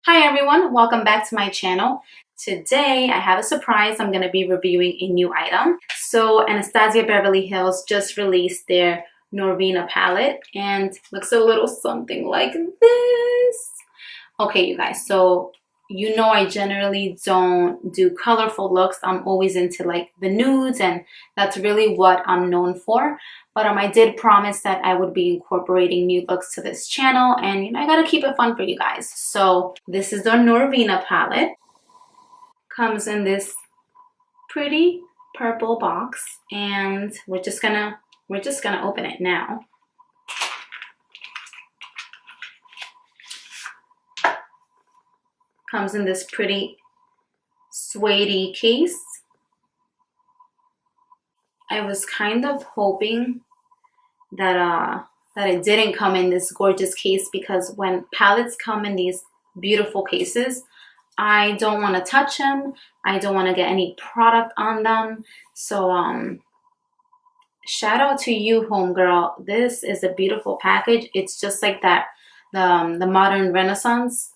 Hi everyone, welcome back to my channel. Today I have a surprise. I'm going to be reviewing a new item. So Anastasia Beverly Hills just released their Norvina palette and looks a little something like this. Okay, you guys, so you know I generally don't do colorful looks. I'm always into like the nudes, and that's really what I'm known for. But I did promise that I would be incorporating new looks to this channel, and you know I gotta keep it fun for you guys. So this is the Norvina palette. Comes in this pretty purple box, and we're just gonna open it now. Comes in this pretty suede case. I was kind of hoping that it didn't come in this gorgeous case, because when palettes come in these beautiful cases, I don't want to touch them. I don't want to get any product on them. So shout out to you, homegirl. This is a beautiful package. It's just like that, the modern renaissance.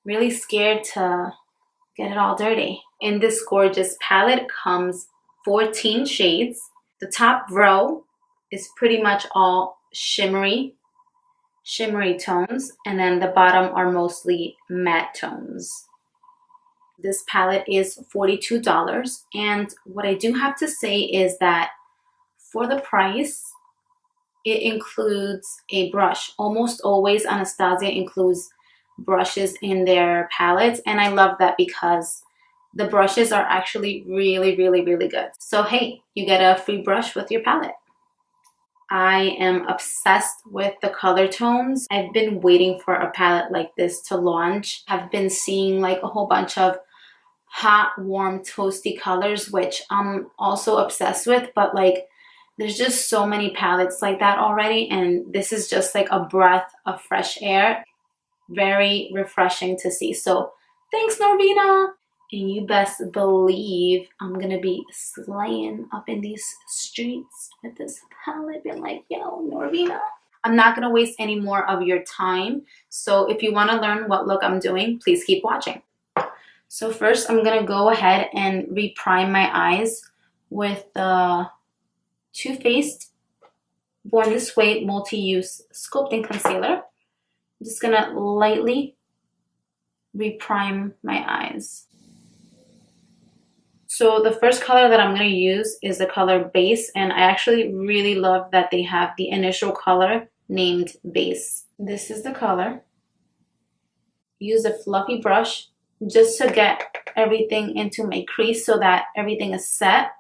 Really scared to get it all dirty. In this gorgeous palette comes 14 shades. The top row is pretty much all shimmery tones, and then the bottom are mostly matte tones. This palette is $42, and what I do have to say is that for the price, it includes a brush. Almost always Anastasia includes brushes in their palettes, and I love that because the brushes are actually really good. So hey, you get a free brush with your palette. I am obsessed with the color tones. I've been waiting for a palette like this to launch. I've been seeing like a whole bunch of hot, warm, toasty colors, which I'm also obsessed with, but like there's just so many palettes like that already, and this is just like a breath of fresh air. Very refreshing to see. So thanks, Norvina. And you best believe I'm gonna be slaying up in these streets with this palette, being like, yo, Norvina. I'm not gonna waste any more of your time. So if you want to learn what look I'm doing, please keep watching. So first I'm gonna go ahead and reprime my eyes with the Too Faced Born This Way Multi-Use Sculpting Concealer. I'm just gonna lightly reprime my eyes. So the first color that I'm gonna use is the color Base, and I actually really love that they have the initial color named Base. This is the color. Use a fluffy brush just to get everything into my crease so that everything is set.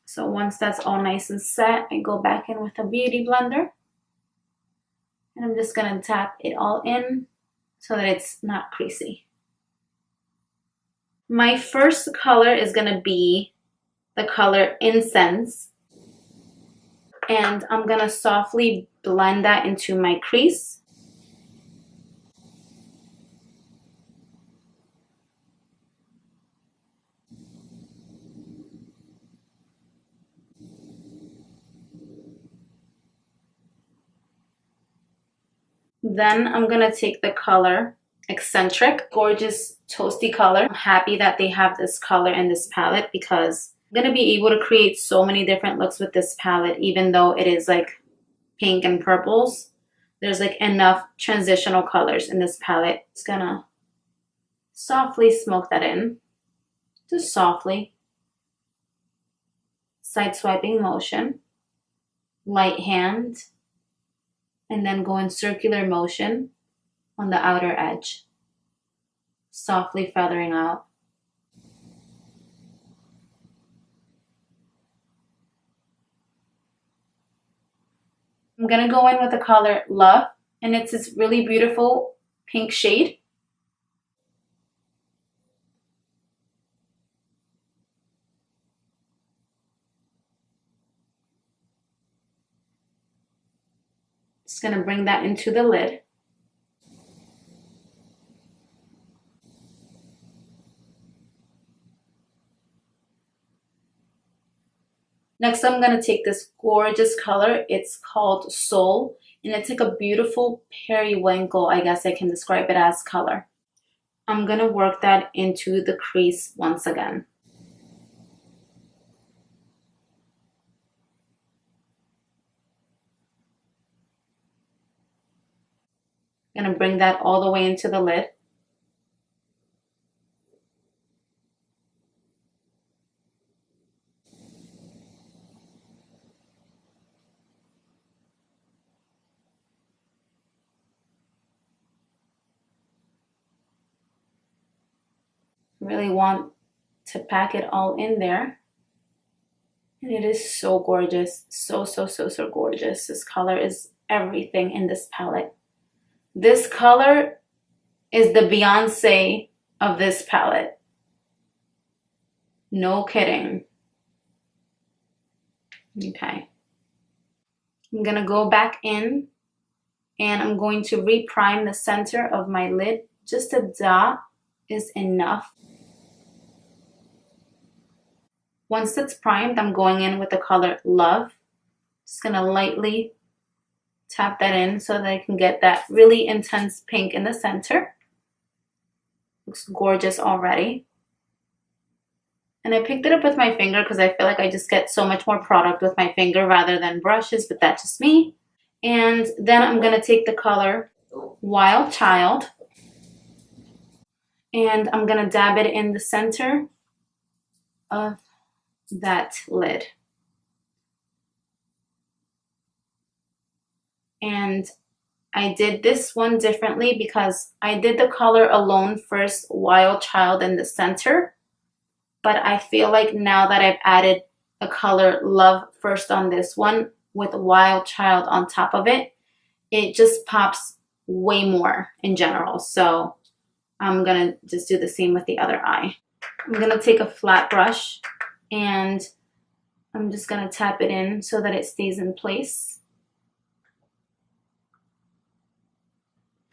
So once that's all nice and set, I go back in with a beauty blender. And I'm just gonna tap it all in so that it's not creasy. My first color is gonna be the color Incense. And I'm gonna softly blend that into my crease. Then I'm gonna take the color Eccentric, gorgeous toasty color. I'm happy that they have this color in this palette because I'm gonna be able to create so many different looks with this palette, even though it is like pink and purples. There's like enough transitional colors in this palette. Just gonna softly smoke that in, just softly. Side swiping motion, light hand, and then go in circular motion on the outer edge, softly feathering out. I'm gonna go in with the color Love, and it's this really beautiful pink shade. Just gonna bring that into the lid. Next, I'm gonna take this gorgeous color. It's called Soul, and it's like a beautiful periwinkle, I guess I can describe it as, color. I'm gonna work that into the crease once again. I'm gonna bring that all the way into the lid. Really want to pack it all in there. And it is so gorgeous. So gorgeous. This color is everything in this palette. This color is the Beyonce of this palette. No kidding. Okay. I'm gonna go back in and I'm going to reprime the center of my lid. Just a dot is enough. Once it's primed, I'm going in with the color Love. Just gonna lightly tap that in so that I can get that really intense pink in the center. Looks gorgeous already. And I picked it up with my finger because I feel like I just get so much more product with my finger rather than brushes, but that's just me. And then I'm gonna take the color Wild Child and I'm gonna dab it in the center of that lid. And I did this one differently because I did the color alone first, Wild Child in the center. But I feel like now that I've added a color Love first on this one with Wild Child on top of it, it just pops way more in general. So I'm gonna just do the same with the other eye. I'm gonna take a flat brush and I'm just gonna tap it in so that it stays in place.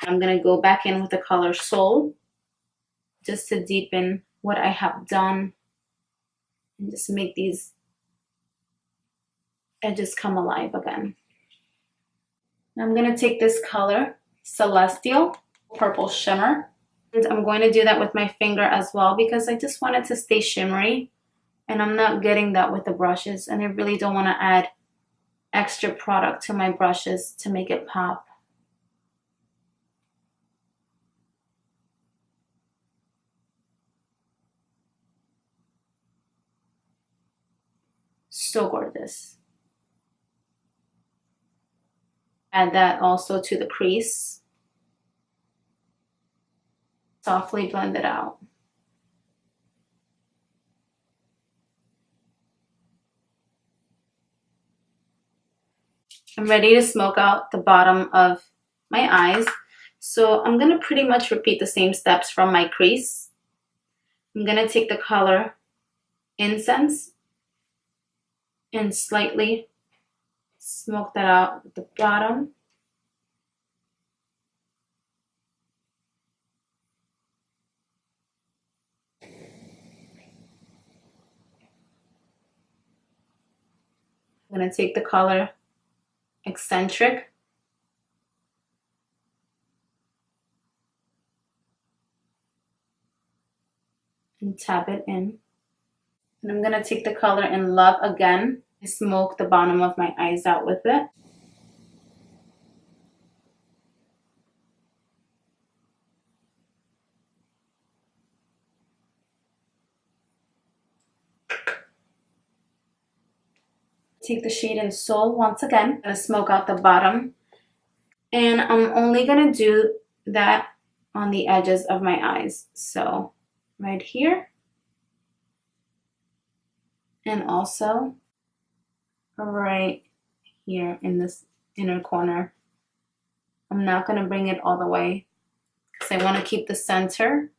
I'm gonna go back in with the color Soul just to deepen what I have done and just make these edges come alive again. Now I'm gonna take this color Celestial Purple Shimmer and I'm going to do that with my finger as well because I just want it to stay shimmery and I'm not getting that with the brushes and I really don't want to add extra product to my brushes to make it pop. So gorgeous. Add that also to the crease. Softly blend it out. I'm ready to smoke out the bottom of my eyes. So I'm gonna pretty much repeat the same steps from my crease. I'm gonna take the color Incense and slightly smoke that out at the bottom. I'm gonna take the color Eccentric and tap it in. And I'm gonna take the color In Love again and smoke the bottom of my eyes out with it. Take the shade in Soul once again. I'm gonna smoke out the bottom. And I'm only gonna do that on the edges of my eyes. So right here. And also right here in this inner corner. I'm not gonna bring it all the way because I wanna keep the center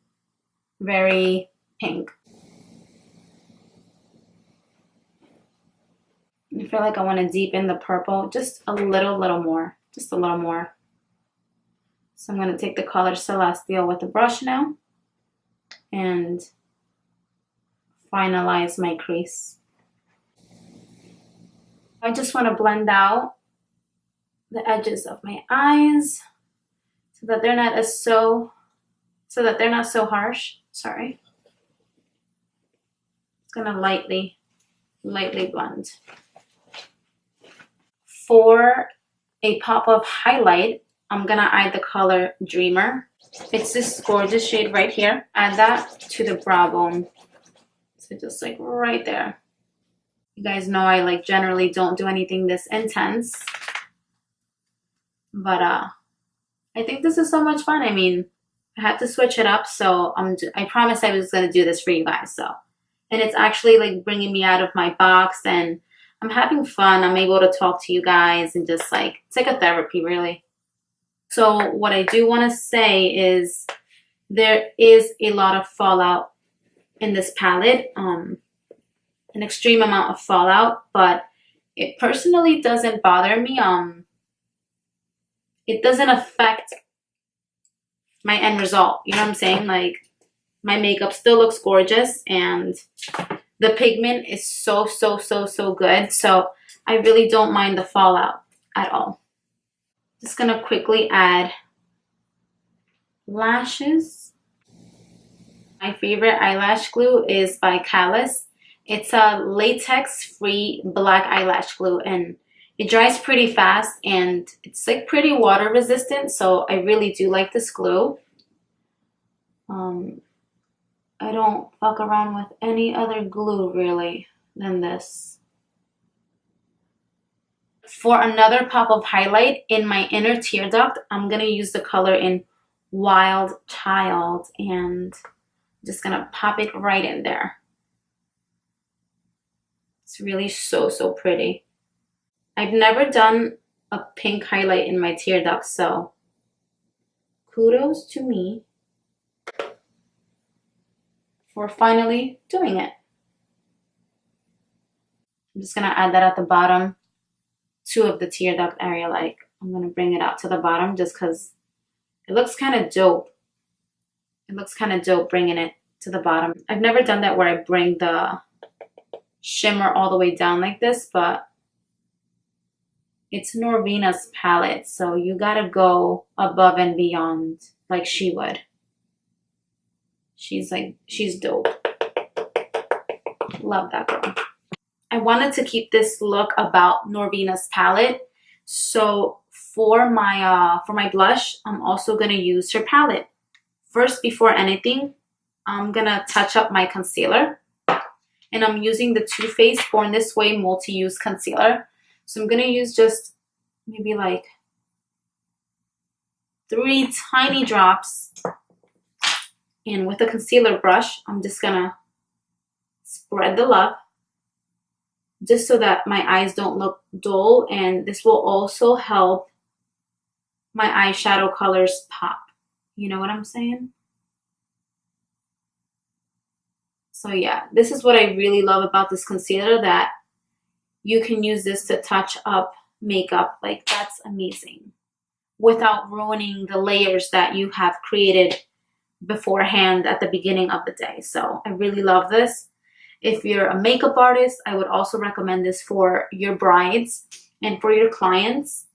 very pink. I feel like I want to deepen the purple just a little more, just a little more. So I'm going to take the color Celestial with the brush now and finalize my crease. I just want to blend out the edges of my eyes so that they're not as so so that they're not so harsh. Sorry. It's gonna lightly blend. For a pop of highlight, I'm gonna add the color Dreamer. It's this gorgeous shade right here. Add that to the brow bone. So just like right there. You guys know I like generally don't do anything this intense. But I think this is so much fun. I mean, I had to switch it up, so I promised I was gonna do this for you guys. So, and it's actually like bringing me out of my box, and I'm having fun. I'm able to talk to you guys and just like, it's like a therapy, really. So what I do want to say is there is a lot of fallout in this palette, an extreme amount of fallout, but it personally doesn't bother me. It doesn't affect my end result. You know what I'm saying? Like, my makeup still looks gorgeous, and the pigment is so good. So I really don't mind the fallout at all. Just gonna quickly add lashes. My favorite eyelash glue is by Callus. It's a latex-free black eyelash glue, and it dries pretty fast, and it's like pretty water resistant, so I really do like this glue. I don't fuck around with any other glue really than this. For another pop of highlight in my inner tear duct, I'm gonna use the color in Wild Child, and I'm just gonna pop it right in there. It's really so pretty. I've never done a pink highlight in my tear duct, so kudos to me for finally doing it. I'm just gonna add that at the bottom, two of the tear duct area. Like, I'm gonna bring it out to the bottom just because it looks kind of dope. It looks kind of dope bringing it to the bottom. I've never done that where I bring the shimmer all the way down like this, but it's Norvina's palette, so you gotta go above and beyond like she would. She's dope. Love that girl. I wanted to keep this look about Norvina's palette, so for my blush, I'm also gonna use her palette. First, before anything, I'm gonna touch up my concealer, and I'm using the Too Faced Born This Way multi-use concealer. So I'm gonna use just maybe like 3 tiny drops. And with a concealer brush, I'm just gonna spread the love just so that my eyes don't look dull. And this will also help my eyeshadow colors pop. You know what I'm saying? So yeah, this is what I really love about this concealer, that you can use this to touch up makeup. Like, that's amazing, without ruining the layers that you have created beforehand at the beginning of the day. So I really love this. If you're a makeup artist, I would also recommend this for your brides and for your clients,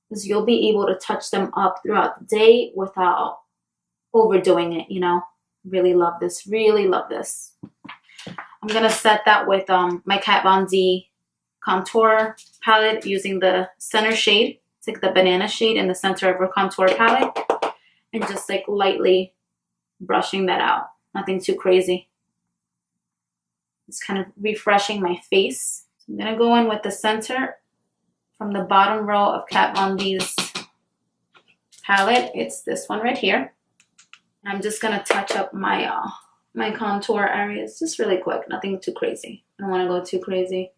because you'll be able to touch them up throughout the day without overdoing it, you know. Really love this. Really love this. I'm gonna set that with my Kat Von D contour palette using the center shade. It's like the banana shade in the center of her contour palette, and just like lightly brushing that out. Nothing too crazy. Just kind of refreshing my face. So I'm gonna go in with the center from the bottom row of Kat Von D's palette. It's this one right here. And I'm just gonna touch up my my contour areas just really quick. Nothing too crazy. I don't want to go too crazy.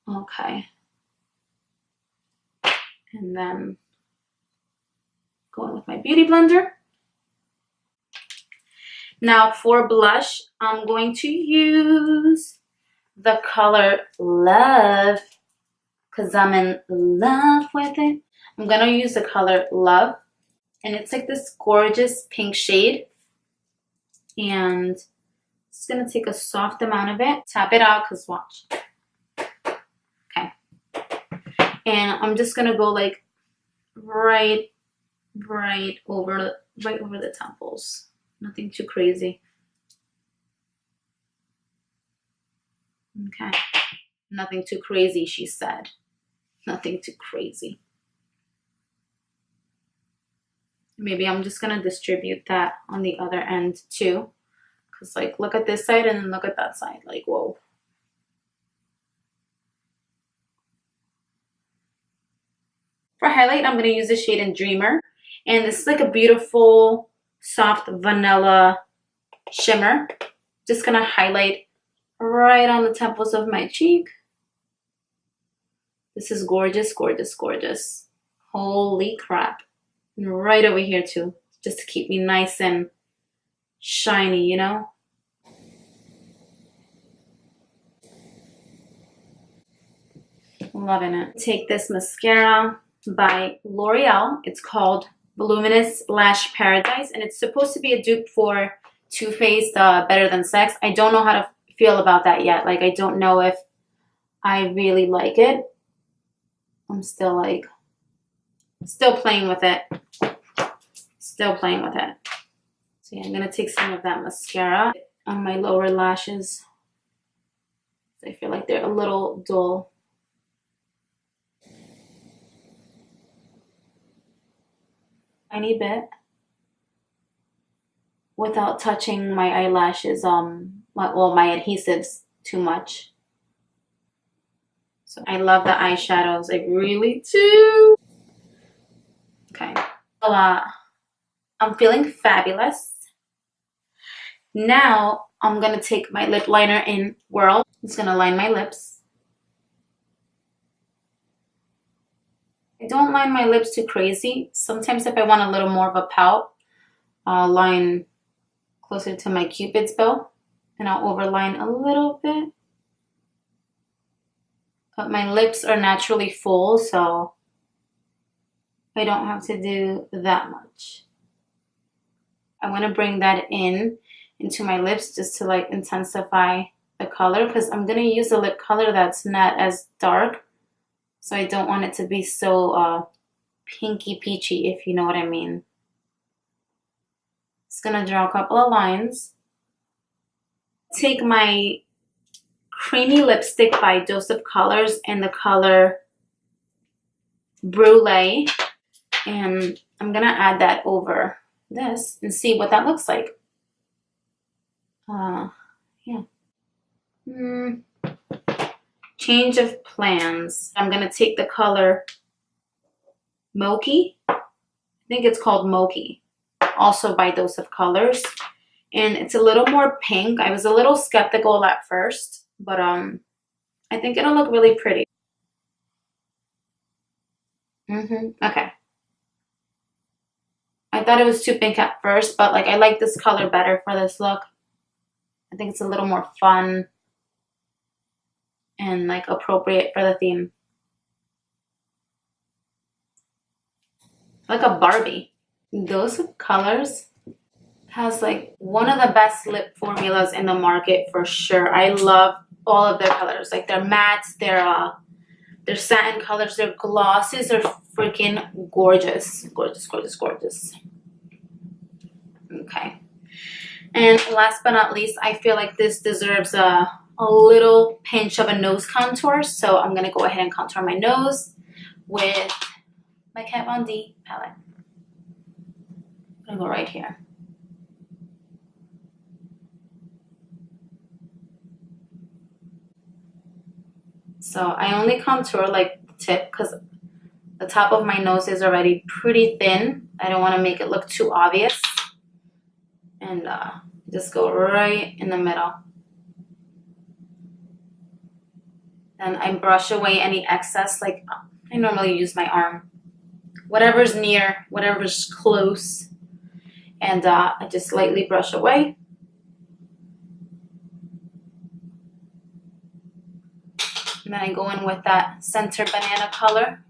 Okay. And then going with my beauty blender. Now for blush, I'm going to use the color Love, because I'm in love with it. I'm gonna use the color Love, and it's like this gorgeous pink shade. And just gonna take a soft amount of it, tap it out, because watch. Okay. And I'm just gonna go like right right over the temples. Nothing too crazy. Okay. Nothing too crazy, she said. Nothing too crazy. Maybe I'm just gonna distribute that on the other end too. Cause like, look at this side and then look at that side. Like, whoa. For highlight, I'm gonna use the shade in Dreamer. And this is like a beautiful, soft vanilla shimmer. Just gonna highlight right on the temples of my cheek. This is gorgeous, gorgeous, gorgeous. Holy crap. And right over here too, just to keep me nice and shiny, you know? Loving it. Take this mascara by L'Oreal. It's called Voluminous Lash Paradise, and it's supposed to be a dupe for Too Faced Better Than Sex. I don't know how to feel about that yet. Like, I don't know if I really like it. I'm still like, still playing with it. Still playing with it. So yeah, I'm gonna take some of that mascara on my lower lashes. I feel like they're a little dull. Tiny bit without touching my eyelashes, my adhesives too much. So I love the eyeshadows, I really do. Okay, I'm feeling fabulous. Now I'm gonna take my lip liner in Whirl. I'm just gonna line my lips. I don't line my lips too crazy. Sometimes if I want a little more of a pout, I'll line closer to my Cupid's bow and I'll overline a little bit. But my lips are naturally full, so I don't have to do that much. I want to bring that into my lips just to like intensify the color, because I'm going to use a lip color that's not as dark. So I don't want it to be so pinky peachy, if you know what I mean. Just going to draw a couple of lines. Take my creamy lipstick by Dose of Colors in the color Brulee. And I'm going to add that over this and see what that looks like. Yeah. Change of plans. I'm going to take the color Mochi. I think it's called Mochi. Also by Dose of Colors. And it's a little more pink. I was a little skeptical at first, but I think it'll look really pretty. Okay. I thought it was too pink at first, but like I like this color better for this look. I think it's a little more fun and like appropriate for the theme. Like a Barbie. Dose of Colors has like one of the best lip formulas in the market for sure. I love all of their colors. Like their mattes, their satin colors, their glosses are freaking gorgeous. Gorgeous, gorgeous, gorgeous. Okay. And last but not least, I feel like this deserves a little pinch of a nose contour. So I'm going to go ahead and contour my nose with my Kat Von D palette. I'm going to go right here. So I only contour like the tip because the top of my nose is already pretty thin. I don't want to make it look too obvious. And just go right in the middle. Then I brush away any excess. Like I normally use my arm. Whatever's near, whatever's close. And I just lightly brush away. And then I go in with that center banana color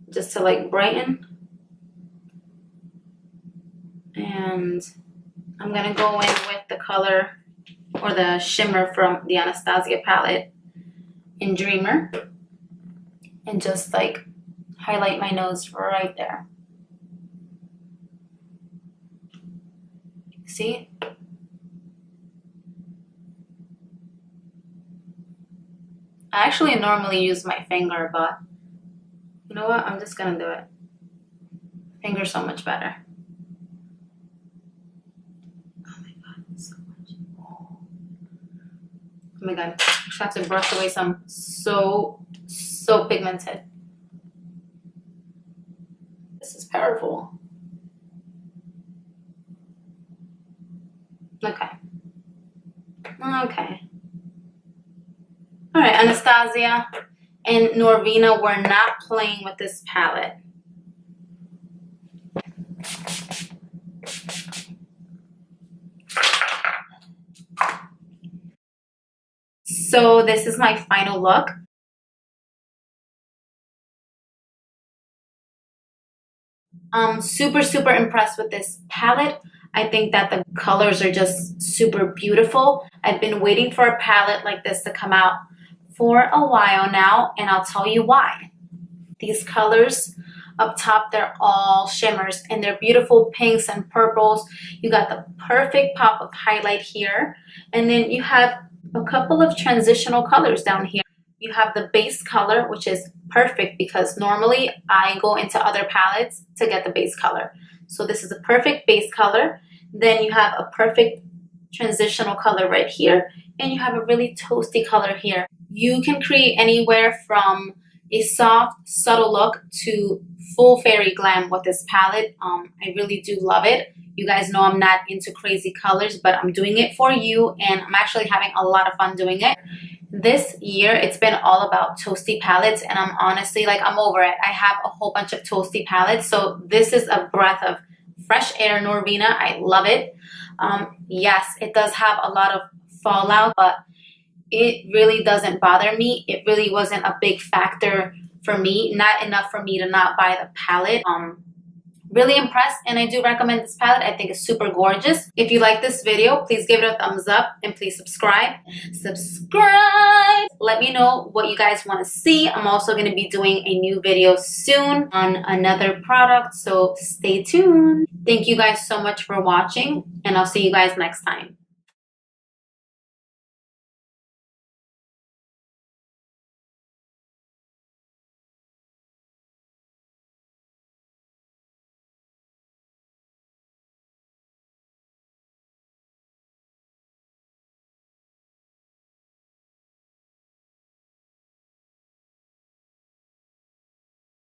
just to like brighten. And I'm going to go in with the color or the shimmer from the Anastasia palette in Dreamer. And just like highlight my nose right there. See? I actually normally use my finger, but you know what? I'm just gonna do it. Finger's so much better. Oh my god, so much. Oh my god, I just have to brush away some so pigmented. This is powerful. Okay. Okay. All right, Anastasia and Norvina were not playing with this palette. So this is my final look. I'm super impressed with this palette. I think that the colors are just super beautiful. I've been waiting for a palette like this to come out for a while now, and I'll tell you why. These colors up top, they're all shimmers, and they're beautiful pinks and purples. You got the perfect pop of highlight here, and then you have a couple of transitional colors down here. You have the base color, which is perfect because normally I go into other palettes to get the base color. So this is a perfect base color. Then you have a perfect transitional color right here, and you have a really toasty color here. You can create anywhere from a soft, subtle look to full fairy glam with this palette. I really do love it. You guys know I'm not into crazy colors, but I'm doing it for you, and I'm actually having a lot of fun doing it. This year, it's been all about toasty palettes, and I'm honestly, like, I'm over it. I have a whole bunch of toasty palettes, so this is a breath of fresh air, Norvina. I love it. Yes, it does have a lot of fallout, but it really doesn't bother me. It really wasn't a big factor for me, not enough for me to not buy the palette. Really impressed, and I do recommend this palette. I think it's super gorgeous. If you like this video, please give it a thumbs up, and please subscribe. Let me know what you guys want to see. I'm also going to be doing a new video soon on another product, so stay tuned. Thank you guys so much for watching, and I'll see you guys next time.